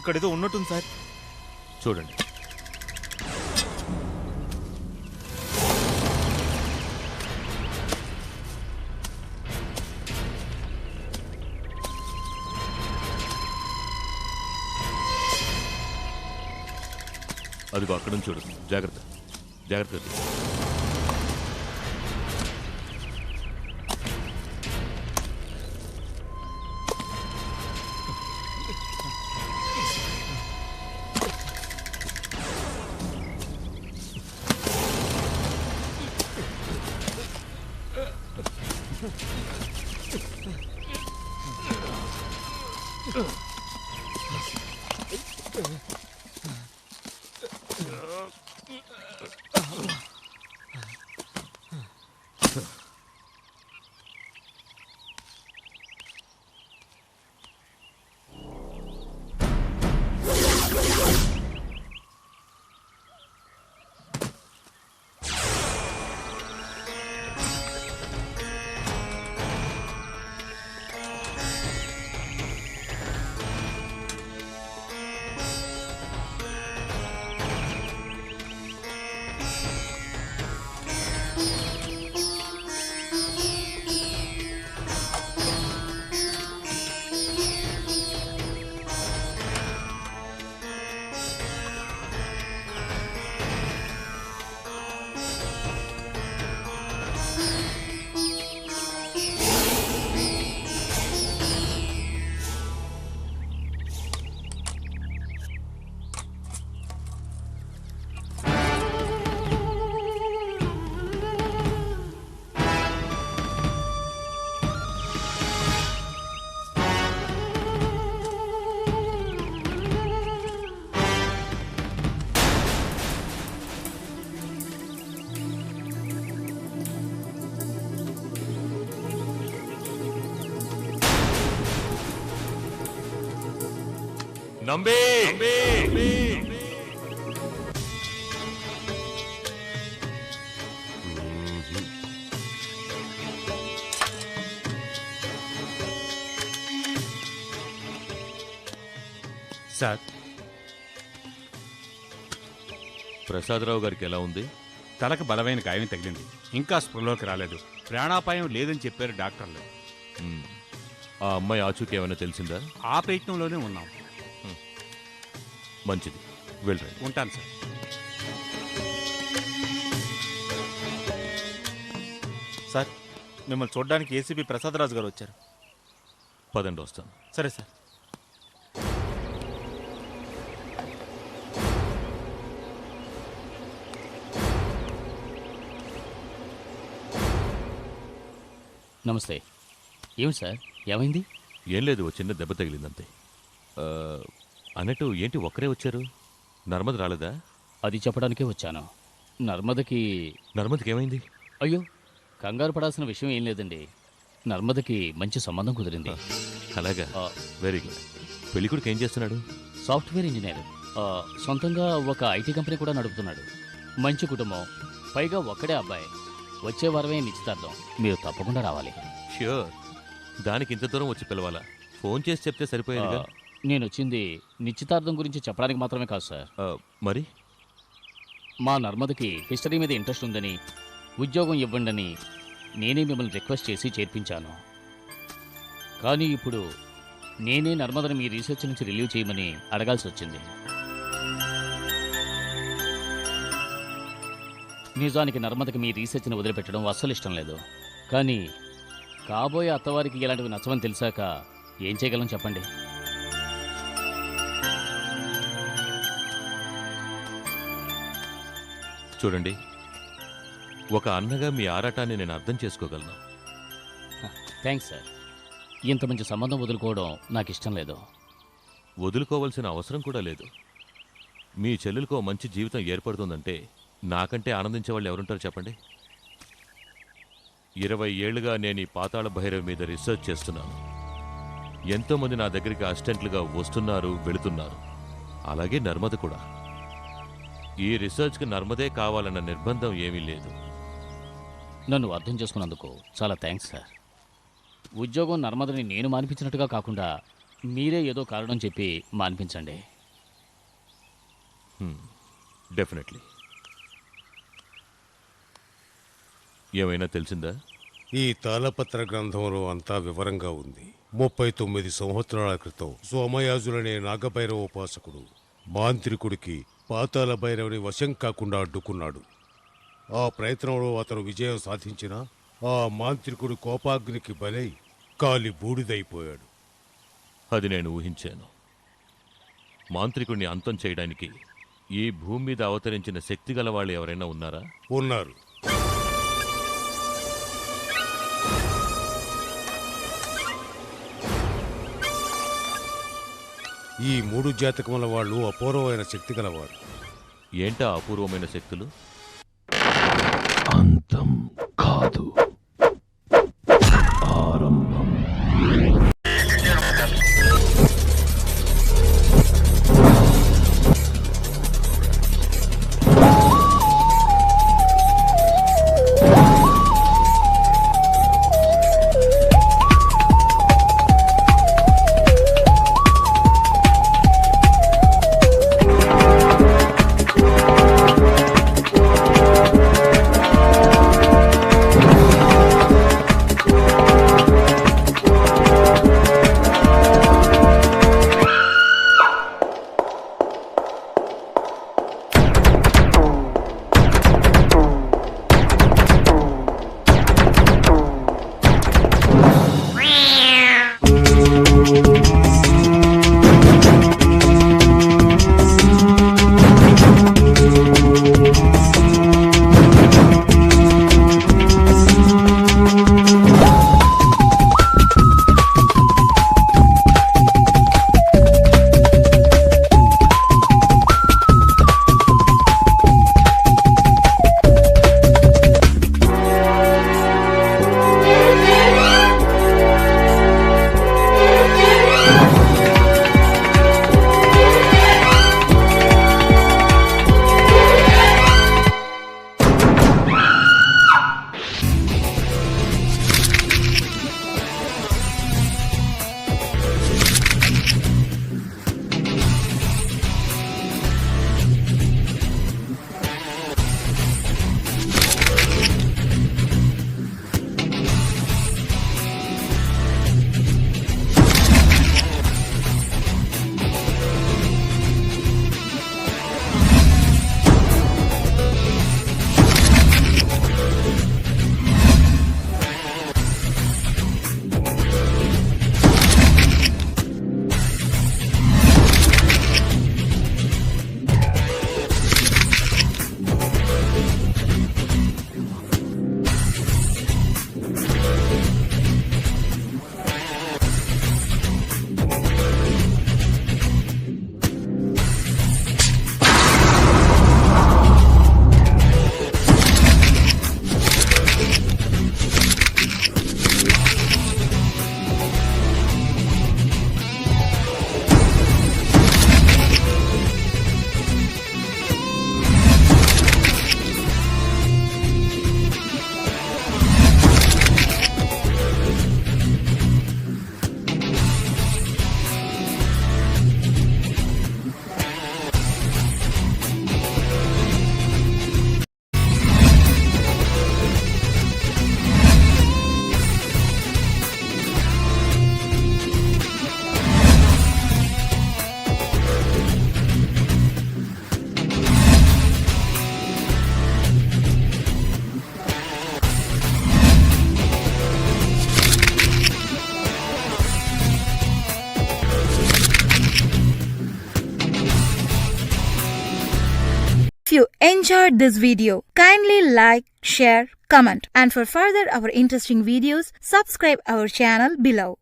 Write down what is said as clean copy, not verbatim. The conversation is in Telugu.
ఇక్కడ ఏదో ఉన్నట్టుంది సార్. చూడండి. అదిగో అక్కడ నుంచి చూడు. జాగ్రత్త జాగ్రత్త. నంబి సార్, ప్రసాదరావు గారికి ఎలా ఉంది? తలకు బలమైన గాయం తగిలింది. ఇంకా స్పృహలోకి రాలేదు. ప్రాణాపాయం లేదని చెప్పారు డాక్టర్లు. ఆ అమ్మాయి ఆచూకీ ఏమైనా తెలిసిందా? ఆ ప్రయత్నంలోనే ఉన్నాం. మంచిది, వెళ్ళండి. ఉంటాను సార్. సార్, మిమ్మల్ని చూడడానికి ఏసీపీ ప్రసాదరాజు గారు వచ్చారు. పదండి, వస్తాను. సరే సార్. నమస్తే. ఏమి సార్, ఏమైంది? ఏం లేదు, ఓ చిన్న దెబ్బ తగిలిందంతే. అన్నట్టు ఏంటి ఒక్కరే వచ్చారు? నర్మద రాలేదా? అది చెప్పడానికే వచ్చాను. నర్మదకి ఏమైంది? అయ్యో, కంగారు పడాల్సిన విషయం ఏం లేదండి. నర్మదకి మంచి సంబంధం కుదిరింది. అలాగా, వెరీ గుడ్. పెళ్ళికొడుకు ఏం చేస్తున్నాడు? Software engineer. సొంతంగా ఒక ఐటీ కంపెనీ కూడా నడుపుతున్నాడు. మంచి కుటుంబం, పైగా ఒక్కడే అబ్బాయి. వచ్చే వారమే నిశ్చితార్థం. మీరు తప్పకుండా రావాలి. ష్యూర్. దానికి ఇంత దూరం వచ్చి పిలవాలా? ఫోన్ చేసి చెప్తే సరిపోయేదిగా. నేను వచ్చింది నిశ్చితార్థం గురించి చెప్పడానికి మాత్రమే కాదు సార్. మరి మా నర్మదకి హిస్టరీ మీద ఇంట్రెస్ట్ ఉందని, ఉద్యోగం ఇవ్వండి నేనే మిమ్మల్ని రిక్వెస్ట్ చేసి చేర్పించాను. కానీ ఇప్పుడు నేనే నర్మదని మీ రీసెర్చ్ నుంచి రిలీవ్ చేయమని అడగాల్సి వచ్చింది. నిజానికి నర్మదకి మీ రీసెర్చ్ని వదిలిపెట్టడం అస్సలు ఇష్టం లేదు. కానీ కాబోయే అత్తవారికి ఇలాంటివి నచ్చవని తెలిసాక ఏం చేయగలం చెప్పండి? చూడండి, ఒక అన్నగా మీ ఆరాటాన్ని నేను అర్థం చేసుకోగలను. Thanks sir. ఇంత మంచి సంబంధం వదులుకోవడం నాకు ఇష్టం లేదు. వదులుకోవాల్సిన అవసరం కూడా లేదు. మీ చెల్లెలకు మంచి జీవితం ఏర్పడుతుందంటే నాకంటే ఆనందించే వాళ్ళు ఎవరుంటారు చెప్పండి? 20 ఏళ్లుగా నేను ఈ పాతాళ భైరవి మీద రీసెర్చ్ చేస్తున్నాను. ఎంతోమంది నా దగ్గరికి అసిస్టెంట్లుగా వస్తున్నారు, వెళుతున్నారు. అలాగే నర్మద కూడా. ఈ రీసెర్చ్కి నర్మదే కావాలన్న నిర్బంధం ఏమీ లేదు. నన్ను అర్థం చేసుకున్నందుకు చాలా థ్యాంక్స్ సార్. ఉద్యోగం నర్మదని నేను మానిపించినట్టుగా కాకుండా మీరే ఏదో కారణం చెప్పి మానిపించండి. డెఫినెట్లీ. ఏమైనా తెలిసిందా? ఈ తాళపత్ర గ్రంథంలో అంతా వివరంగా ఉంది. 39 సంవత్సరాల క్రితం సోమయాజులనే నాగభైరవ ఉపాసకుడు మాంత్రికుడికి పాతాళ భైరవుని వశం కాకుండా అడ్డుకున్నాడు. ఆ ప్రయత్నంలో అతను విజయం సాధించినా ఆ మాంత్రికుడు కోపాగ్నికి బలై కాలి బూడిదైపోయాడు. అది నేను ఊహించాను. మాంత్రికుడిని అంతం చేయడానికి ఈ భూమి మీద అవతరించిన శక్తి గల వాళ్ళు ఎవరైనా ఉన్నారా? ఉన్నారు. ఈ 3 జాతకముల వాళ్ళు అపూర్వమైన శక్తి గలవారు. ఏంటా అపూర్వమైన శక్తులు? అంతం కాదు, ఆరంభం. If you enjoyed this video, kindly like, share, comment, and for further our interesting videos, subscribe our channel below.